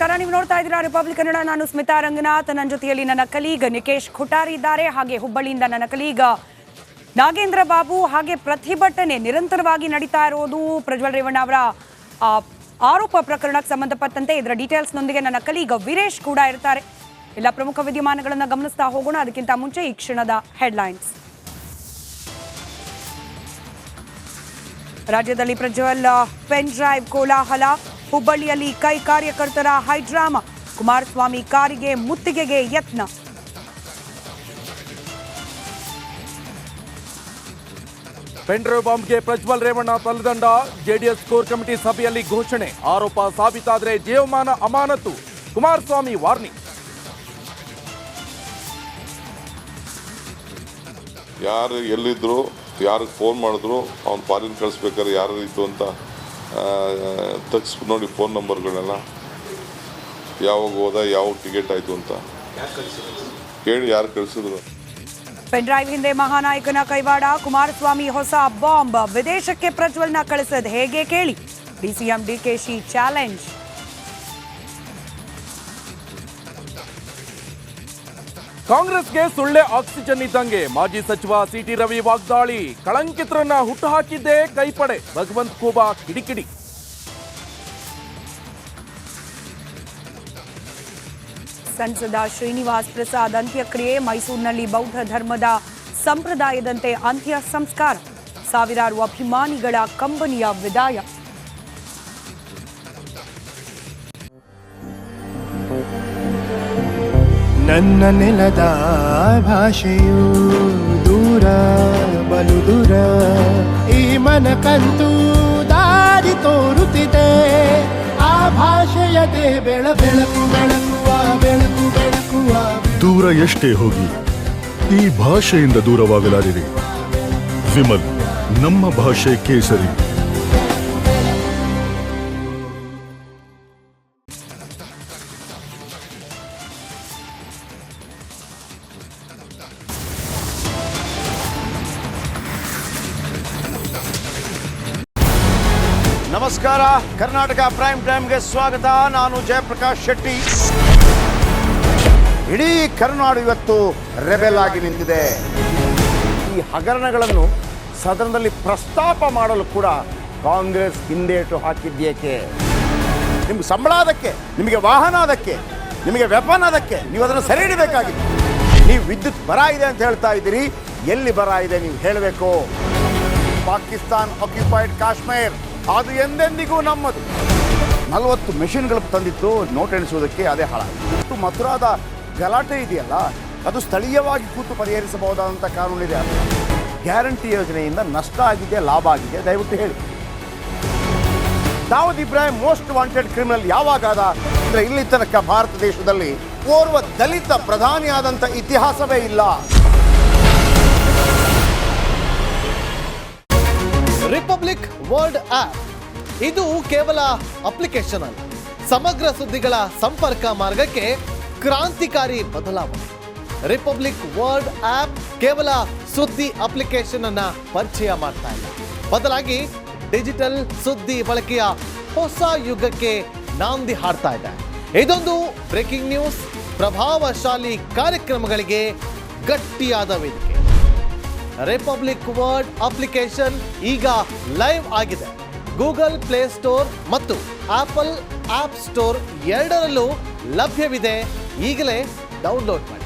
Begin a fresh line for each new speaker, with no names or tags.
ನಮಸ್ಕಾರ, ನೀವು ನೋಡ್ತಾ ಇದ್ದೀರಾ ರಿಪಬ್ಲಿಕ್ ಕನ್ನಡ. ನಾನು ಸ್ಮಿತಾ ರಂಗನಾಥ್. ನನ್ನ ಜೊತೆಯಲ್ಲಿ ನನ್ನ ಕಲೀಗ್ ನಿಕೇಶ್ ಖುಟಾರಿ ಇದ್ದಾರೆ. ಹಾಗೆ ಹುಬ್ಬಳ್ಳಿಯಿಂದ ನನ್ನ ಕಲೀಗ್ ನಾಗೇಂದ್ರ ಬಾಬು. ಹಾಗೆ ಪ್ರತಿಭಟನೆ ನಿರಂತರವಾಗಿ ನಡೀತಾ ಇರೋದು ಪ್ರಜ್ವಲ್ ರೇವಣ್ಣ ಅವರ ಆರೋಪ ಪ್ರಕರಣಕ್ಕೆ ಸಂಬಂಧಪಟ್ಟಂತೆ. ಇದರ ಡೀಟೇಲ್ಸ್ನೊಂದಿಗೆ ನನ್ನ ಕಲೀಗ್ ವೀರೇಶ್ ಕೂಡ ಇರ್ತಾರೆ. ಎಲ್ಲ ಪ್ರಮುಖ ವಿದ್ಯಮಾನಗಳನ್ನು ಗಮನಿಸ್ತಾ ಹೋಗೋಣ. ಅದಕ್ಕಿಂತ ಮುಂಚೆ ಈ ಕ್ಷಣದ ಹೆಡ್ಲೈನ್ಸ್. ರಾಜ್ಯದಲ್ಲಿ ಪ್ರಜ್ವಲ್ ಪೆನ್ ಡ್ರೈವ್ ಕೋಲಾಹಲ. ಹುಬ್ಬಳ್ಳಿಯಲ್ಲಿ ಕೈ ಕಾರ್ಯಕರ್ತರ ಹೈಡ್ರಾಮಾ. ಕುಮಾರಸ್ವಾಮಿ ಕಾರಿಗೆ ಮುತ್ತಿಗೆಗೆ ಯತ್ನ.
ಪೆನ್ ಡ್ರೈವ್ ಬಾಂಬ್ಗೆ ಪ್ರಜ್ವಲ್ ರೇವಣ್ಣ ತಲೆದಂಡ. ಜೆಡಿಎಸ್ ಕೋರ್ ಕಮಿಟಿ ಸಭೆಯಲ್ಲಿ ಘೋಷಣೆ. ಆರೋಪ ಸಾಬೀತಾದರೆ ಜೀವಮಾನ ಅಮಾನತು. ಕುಮಾರಸ್ವಾಮಿ ವಾರ್ನಿಂಗ್.
ಯಾರು ಎಲ್ಲಿದ್ರು, ಯಾರಿಗೆ ಫೋನ್ ಮಾಡಿದ್ರು, ಅವ್ನು ಫಾರಿನ್ ಕಳಿಸ್ಬೇಕಾದ್ರೆ ಯಾರು ಇತ್ತು ಅಂತ ತೆಗ್ಸ್ ನೋಡಿ ಫೋನ್ ನಂಬರ್ಗಳನ್ನೆಲ್ಲ, ಯಾವಾಗ ಹೋದ, ಯಾವಾಗ ಟಿಕೆಟ್ ಆಯಿತು ಅಂತ ಕೇಳಿ ಯಾರು ಕಳಿಸಿದ್ರು.
ಪೆನ್ ಡ್ರೈವ್ ಹಿಂದೆ ಮಹಾನಾಯಕನ ಕೈವಾಡ. ಕುಮಾರಸ್ವಾಮಿ ಹೊಸ ಬಾಂಬ್. ವಿದೇಶಕ್ಕೆ ಪ್ರಜ್ವಲ್ನ ಕಳಿಸೋದು ಹೇಗೆ ಕೇಳಿ. DCM DKShi challenge.
ಕಾಂಗ್ರೆಸ್ಗೆ ಸುಳ್ಳೆ ಆಕ್ಸಿಜನ್ ಇದ್ದಂಗೆ. ಮಾಜಿ ಸಚಿವ ಸಿಟಿ ರವಿ ವಾಗ್ದಾಳಿ. ಕಳಂಕಿತರನ್ನ ಹುಟ್ಟುಹಾಕಿದ್ದೇ ಕೈಪಡೆ. ಭಗವಂತ್ ಖೂಬಾ ಕಿಡಿಕಿಡಿ.
ಸಂಸದ ಶ್ರೀನಿವಾಸ್ ಪ್ರಸಾದ್ ಅಂತ್ಯಕ್ರಿಯೆ. ಮೈಸೂರಿನಲ್ಲಿ ಬೌದ್ಧ ಧರ್ಮದ ಸಂಪ್ರದಾಯದಂತೆ ಅಂತ್ಯ ಸಂಸ್ಕಾರ. ಸಾವಿರಾರು ಅಭಿಮಾನಿಗಳ ಕಂಬನಿಯ ವಿದಾಯ.
ನನ್ನ ನೆಲದ ಭಾಷೆಯು ದೂರ ಬಲು ದೂರ. ಈ ಮನಕಂತೂ ದಾರಿ ತೋರುತ್ತಿದೆ. ಆ ಭಾಷೆಯದೇ ಬೆಳಕು ಬೆಳಕುವ ಬೆಳಕು ಬೆಳಕುವ.
ದೂರ ಎಷ್ಟೇ ಹೋಗಿ ಈ ಭಾಷೆಯಿಂದ ದೂರವಾಗಲಾರಿರಿ. ವಿಮಲ್, ನಮ್ಮ ಭಾಷೆ ಕೇಸರಿ.
ನಮಸ್ಕಾರ, ಕರ್ನಾಟಕ ಪ್ರೈಮ್ ಟೈಮ್ಗೆ ಸ್ವಾಗತ. ನಾನು ಜಯಪ್ರಕಾಶ್ ಶೆಟ್ಟಿ. ಇಡೀ ಕರ್ನಾಡು ಇವತ್ತು ರೆಬೆಲ್ ಆಗಿ ನಿಂತಿದೆ. ಈ ಹಗರಣಗಳನ್ನು ಸದನದಲ್ಲಿ ಪ್ರಸ್ತಾಪ ಮಾಡಲು ಕೂಡ ಕಾಂಗ್ರೆಸ್ ಹಿಂದೇಟು ಹಾಕಿದ್ದೇಕೆ? ನಿಮ್ಗೆ ಸಂಬಳ ಅದಕ್ಕೆ, ನಿಮಗೆ ವಾಹನ ಅದಕ್ಕೆ, ನಿಮಗೆ ವೆಪನ್ ಅದಕ್ಕೆ. ನೀವು ಅದನ್ನು ಸೆರೆ ಹಿಡಿಬೇಕಾಗಿತ್ತು. ನೀವು ವಿದ್ಯುತ್ ಬರ ಇದೆ ಅಂತ ಹೇಳ್ತಾ ಇದ್ದೀರಿ. ಎಲ್ಲಿ ಬರ ಇದೆ ನೀವು ಹೇಳಬೇಕು. ಪಾಕಿಸ್ತಾನ್ ಆಕ್ಯುಪೈಡ್ ಕಾಶ್ಮೀರ್ ಅದು ಎಂದೆಂದಿಗೂ ನಮ್ಮದು. 40 ಮೆಷಿನ್ಗಳು ತಂದಿತ್ತು ನೋಟ್ ಎಣಿಸುವುದಕ್ಕೆ, ಅದೇ ಹಾಳಾಯಿತು. ಮಥುರಾದ ಗಲಾಟೆ ಇದೆಯಲ್ಲ, ಅದು ಸ್ಥಳೀಯವಾಗಿ ಕೂತು ಪರಿಹರಿಸಬಹುದಾದಂಥ ಕಾನೂನಿದೆ. ಗ್ಯಾರಂಟಿ ಯೋಜನೆಯಿಂದ ನಷ್ಟ ಆಗಿದೆ, ಲಾಭ ಆಗಿದೆ, ದಯವಿಟ್ಟು ಹೇಳಿ. Dawood Ibrahim most wanted criminal ಯಾವಾಗಾದ ಅಂದರೆ ಇಲ್ಲಿ ತನಕ ಭಾರತ ದೇಶದಲ್ಲಿ ಓರ್ವ ದಲಿತ ಪ್ರಧಾನಿಯಾದಂಥ ಇತಿಹಾಸವೇ ಇಲ್ಲ.
ರಿಪಬ್ಲಿಕ್ ವರ್ಲ್ಡ್ ಆಪ್ ಇದು ಕೇವಲ ಅಪ್ಲಿಕೇಶನ್ ಅಲ್ಲ, ಸಮಗ್ರ ಸುದ್ದಿಗಳ ಸಂಪರ್ಕ ಮಾರ್ಗಕ್ಕೆ ಕ್ರಾಂತಿಕಾರಿ ಬದಲಾವಣೆ. ರಿಪಬ್ಲಿಕ್ ವರ್ಲ್ಡ್ ಆಪ್ ಕೇವಲ ಸುದ್ದಿ ಅಪ್ಲಿಕೇಶನ್ ಅನ್ನ ಪರಿಚಯ ಮಾಡ್ತಾ ಇಲ್ಲ, ಬದಲಾಗಿ ಡಿಜಿಟಲ್ ಸುದ್ದಿ ಬಳಕೆಯ ಹೊಸ ಯುಗಕ್ಕೆ ನಾಂದಿ ಹಾಡ್ತಾ ಇದೆ. ಇದೊಂದು ಬ್ರೇಕಿಂಗ್ ನ್ಯೂಸ್, ಪ್ರಭಾವಶಾಲಿ ಕಾರ್ಯಕ್ರಮಗಳಿಗೆ ಗಟ್ಟಿಯಾದ ವೇದಿಕೆ. ರಿಪಬ್ಲಿಕ್ ವರ್ಲ್ಡ್ ಅಪ್ಲಿಕೇಶನ್ ಈಗ ಲೈವ್ ಆಗಿದೆ. ಗೂಗಲ್ ಪ್ಲೇ ಸ್ಟೋರ್ ಮತ್ತು ಆಪಲ್ ಆಪ್ ಸ್ಟೋರ್ ಎರಡರಲ್ಲೂ ಲಭ್ಯವಿದೆ. ಈಗಲೇ ಡೌನ್ಲೋಡ್ ಮಾಡಿ.